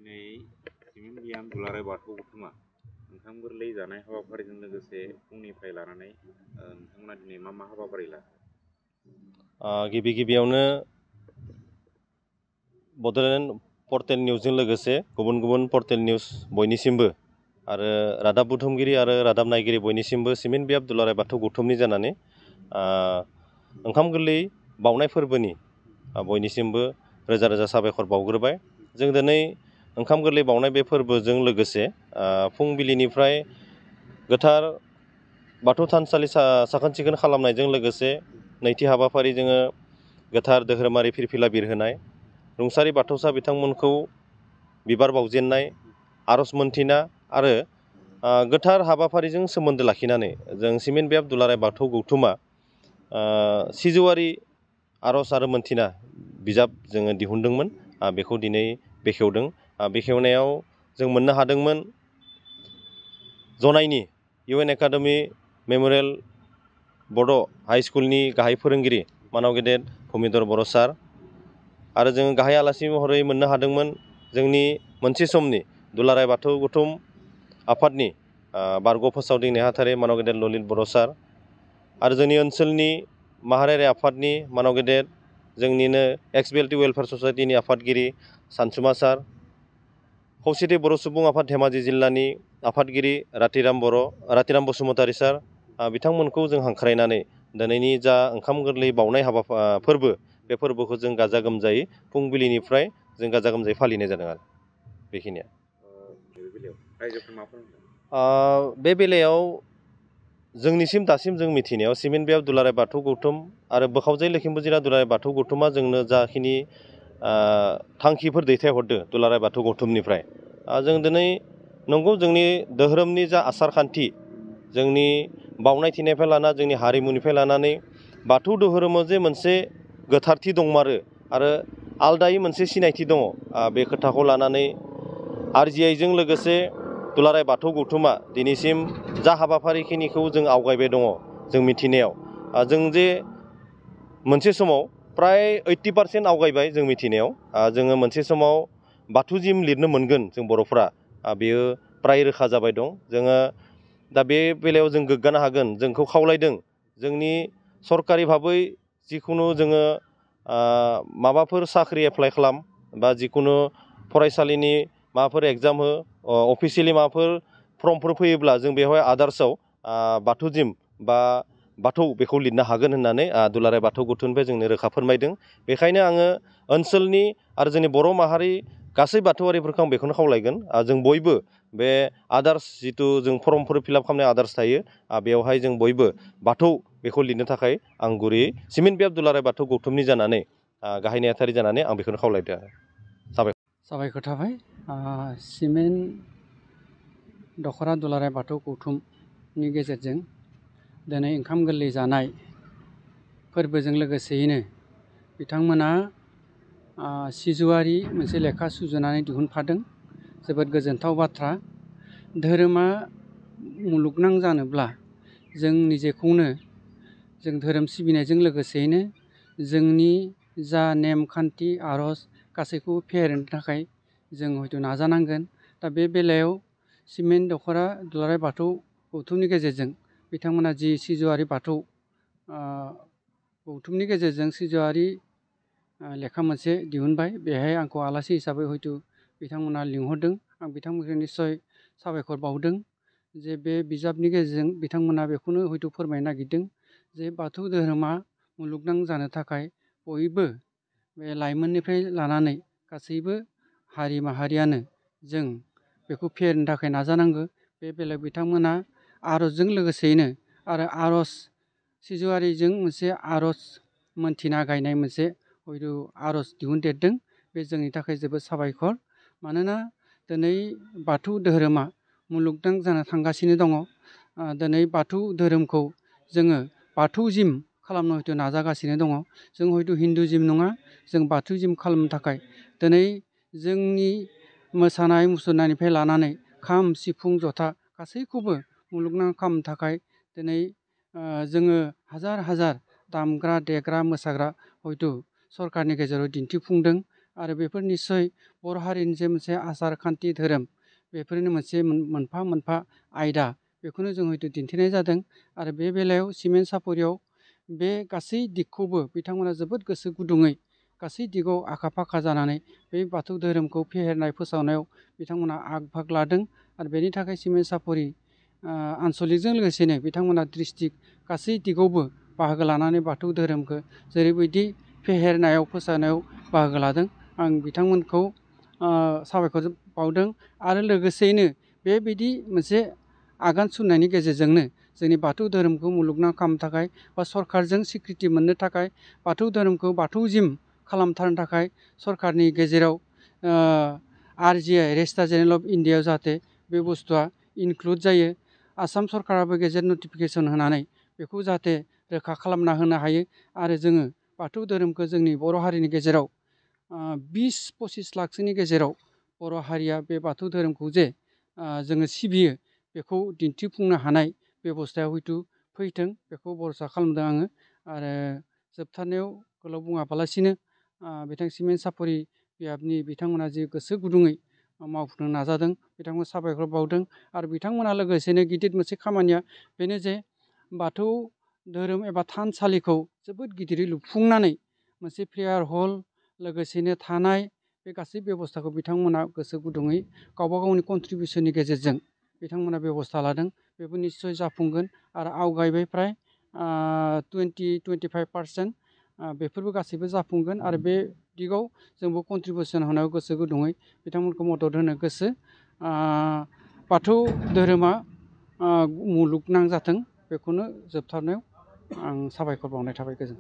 दिनै सिमेन्ट बियाम दुलाराय बाथौ गौथुमा ओंखाम गोरलै जानाय हाबाफारिजों लोगोसे फुंनिफ्राय लानानै नोंथांमोना दिनै मा मा हाबाफारि लाखो? गिबियावनो बड'लेण्ड पर्टेल निउसजों लोगोसे गुबुन गुबुन पर्टेल निउस बयनिसिमबो आरो रादाब बुथुमगिरि आरो रादाब नायगिरि बयनिसिमबो सिमेन्ट बियाम दुलाराय बाथौ गौथुमनि जानानै ओंखाम गोरलै बाउनाय फोरबोनि बयनिसिमबो रोजा रोजा साबायखर बावग्रोबाय। जों दिनै ओंखाम गोरलै बाउनाय बे फोरबोजों लोगोसे फुंबिलिनिफ्राय गोथार बाथौ थानसालि साखोन सिखोन खालामनायजों लोगोसे नैथि हाबाफारि जोङो गोथार धोरोमारि फिरफिला बिरहोनाय, रुंसारि बाथौसा बिथांमोनखौ बिबार बावजेननाय, आर'ज मोनथिना आरो गोथार हाबाफारिजों सोमोन्दो लाखिनानै जों सिमेन्ट बियाम दुलाराय बाथौ गौथुमा सिजौआरि आर'ज आरो मोनथिना बिजाब जोङो दिहुनदोंमोन। बेखौ दिनै बेखेवदों। बेखेवनायाव जों मोननो हादोंमोन जनाइनि इउ एन एकाडेमि मेम'रियेल बड' हाइ स्कुलनि गाहाय फोरोंगिरि मानाव गेदेर भुमिधर बर' सार आरो जोङो गाहाय आलासि महरै मोननो हादोंमोन जोंनि मोनसे समनि दुलाराय बाथौ गौथुम आफादनि बारग' फोसावदिं नेहाथारि मानाव गेदेर ललित बर' सार आरो जोंनि ओनसोलनि माहारियारि आफादनि मानाव गेदेर जोंनिनो एक्स बि एल टि वेलफेयार ससाइटिनि आफादगिरि सानसुमा सार, खौसेथि बर' सुबुं आफाद धेमाजि जिल्लानि आफादगिरि रातिराम बसुमतारी सार बिथांमोनखौ जों हांख्रायनानै दिनैनि जा ओंखाम गोरलै बाउनाय फोरबो बे फोरबोखौ जों गाजा गोमजायै फुंबिलिनिफ्राय जों गाजा गोमजायै फालिनाय जादों आरो बेखिनिया। बे बेलायाव जोंनिसिम दासिम जों मिथिनायाव सिमेन्ट बियाम दुलाराय बाथौ गौथुम आरो बोखावजाय लखिमपुर जिल्ला दुलाराय बाथौ गौथुमा जोंनो जाखिनि थांखिफोर दैथायहरदों दुलाराय बाथौ गौथुमनिफ्राय जों दिनै नंगौ जोंनि धोरोमनि जा आसार खान्थि जोंनि बाउनाय थिनायनिफ्राय लाना जोंनि हारिमुनिफ्राय लानानै बाथौ धोरोमाव जे मोनसे गोथारथि दंमारो आरो आलदायै मोनसे सिनायथि दङ। बे खोथाखौ लानानै आरजिआइजों लोगोसे दुलाराय बाथौ गौथुमा दिनैसिम जा हाबाफारिखिनिखौ जों आवगायबाय दङ जों मिथिनायाव जों जे मोनसे समाव प्राय 80% आवगायबाय जों मिथिनायाव जोङो मोनसे समाव बाथौ जिम लिरनो मोनगोन जों बर'फ्रा बेयो प्राय रोखा जाबाय दं। जोङो दा बे बेलायाव जों गोग्गानो हागोन जोंखौ खावलायदों जोंनि सरकारि भाबै जिखुनु जोङो माबाफोर साख्रि एप्लाइ खालाम बा जिखुनु फरायसालिनि माबाफोर एग्जाम हो अफिसियेलि माबाफोर फर्मफोर फैयोब्ला जों बेवहाय आदार्सआव बाथौ जिम बा बाथौ बेखौ लिरनो हागोन होननानै दुलाराय बाथौ गौथुमनिफ्राय जोंनो रोखा फोरमायदों। बेखायनो आङो ओनसोलनि आरो जोंनि बर' माहारि गासै बाथौआरिफोरखौ आं बेखौनो खावलायगोन जों बयबो बे आदार्स जिथु जों फर्मफोर फिलआप खालामनाय आदार्स थायो बेवहाय जों बयबो बाथौ बेखौ लिरनो थाखाय आं गुरैयै सिमेन्ट बियाम दुलाराय बाथौ गौथुमनि जानानै गाहाय नेहाथारि जानानै आं बेखौनो खावलायदों आरो साबायखर थाबाय। सिमेन्ट दख'रा दुलाराय बाथौ गौथुमनि गेजेरजों दिनै ओंखाम गोरलै जानाय फोरबोजों लोगोसेयैनो बिथांमोना सिजौआरि मोनसे लेखा सुजुनानै दिहुनफादों। जोबोद गोजोनथाव बाथ्रा। धोरोमा मुलुगनां जानोब्ला जों निजेखौनो जों धोरोम सिबिनायजों लोगोसेयैनो जोंनि जा नेमखान्थि आर'ज गासैखौबो फेहेरनो थाखाय जों हयथ' नाजानांगोन। दा बे बेलायाव सिमेन्ट दख'रा दुलाराय बाथौ गौथुमनि गेजेरजों बिथांमोना जि सिजौआरि बाथौ गौथुमनि गेजेरजों सिजौआरि लेखा मोनसे दिहुनबाय। बेहाय आंखौ आलासि हिसाबै हयथ' बिथांमोना लिंहरदों। आं बिथांमोनखौ निस्सय साबायखर बावदों जे बे बिजाबनि गेजेरजों बिथांमोना बेखौनो हयथ' फोरमायनो नागिरदों जे बाथौ धोरोमा मुलुगनां जानो थाखाय बयबो बे लाइमोननिफ्राय लानानै गासैबो हारि माहारियानो जों बेखौ फेहेरनो थाखाय नाजानांगौ। बे बेलायाव बिथांमोना आर'जजों लोगोसेयैनो आरो आर'ज सिजौआरिजों मोनसे आर'ज मोनथिना गायनाय मोनसे हयथ' आर'ज दिहुनदेरदों। बे जोंनि थाखाय जोबोद साबायखर। मानोना दिनै बाथौ धोरोमा मुलुगनां जानो थांगासिनो दङ। दिनै बाथौ धोरोमखौ जोङो बाथौ जिम खालामनो हयथ' नाजागासिनो दङ। जों हयथ' हिन्दु जिम नङा, जों बाथौ जिम खालामनो थाखाय दिनै जोंनि मोसानाय मुसुरनायनिफ्राय लानानै खाम सिफुं जथा गासैखौबो मुलुगनां खालामनो थाखाय दिनै जोङो हाजार हाजार दामग्रा देग्रा मोसाग्रा हयथ' सरकारनि गेजेराव दिन्थिफुंदों आरो बेफोर निस्सय बर' हारिनि जे मोनसे आसार खान्थि धोरोम बेफोरनो मोनसे मोनफा मोनफा आयदा बेखौनो जों हयथ' दिन्थिनाय जादों। आरो बे बेलायाव सिमेन्ट सापरियाव बे गासै दिगखौबो बिथांमोना जोबोद गोसो गुदुङै गासै दिगाव आखा फाखा जानानै बे बाथौ धोरोमखौ फेहेरनाय फोसावनायाव बिथांमोना आग भाग लादों। आरो बेनि थाखाय सिमेन्ट सापरि आनसलिकजों लोगोसेनो बिथांमोना डिस्ट्रिक्ट गासै दिगावबो बाहागो लानानै बाथौ धोरोमखौ जेरैबायदि फेहेरनायाव फोसावनायाव बाहागो लादों आं बिथांमोनखौ साबायखर बावदों। आरो लोगोसेयैनो बेबायदि मोनसे आगान सुरनायनि गेजेरजोंनो जोंनि बाथौ धोरोमखौ मुलुगनां खालामनो थाखाय बा सरकारजों स्वीकृति मोननो थाखाय बाथौ धोरोमखौ बाथौजिम खालामथारनो थाखाय सरकारनि गेजेराव RGI रेजिस्टार जेनेरेल अफ इन्डियायाव जाहाथे बे बुस्थुआ इनक्लुड जायो। आसाम सरकाराबो गेजेट नटिफिकेसन होनानै बेखौ जाहाथे रोखा खालामना होनो हायो। आरो जोङो बाथौ धोरोमखौ जोंनि बर' हारिनि गेजेराव 20-25 लाखसोनि गेजेराव बर' हारिया बे बाथौ धोरोमखौ जे जोङो सिबियो बेखौ दिन्थिफुंनो हानाय बेबस्थायाव हयथ' फैथों बेखौ भरसा खालामदों आङो। आरो जोबथारनायाव गोलाव बुङाबालासिनो बिथां सिमेन्ट सापरि बिहाबनि बिथांमोना जि गोसो गुदुङै मावफुंनो नाजादों बिथांमोन साबायखर बावदों। आरो बिथांमोना लोगोसेनो गिदिर मोनसे खामानिया बेनो जे बाथौ धोरोम एबा थानसालिखौ जोबोद गिदिरै लुफुंनानै मोनसे प्रेयार हल लोगोसेनो थानाय बे गासै बेबस्थाखौ बिथांमोना गोसो गुदुङै गावबा गावनि कन्ट्रिबिउसननि गेजेरजों बिथांमोना बेबस्था लादों। बेबो निस्सय जाफुंगोन। आरो आवगायबाय फ्राय 20-25% बेफोरबो गासैबो जाफुंगोन। आरो बे दिगाव जोंबो कन्ट्रिबिउसन होनायाव गोसो गुदुङै बिथांमोनखौ मदद होनो गोसो। बाथौ धोरोमा मुलुगनां जाथों बेखौनो जोबथारनायाव आं साबायखर बावनाय थाबाय। गोजोन्थों।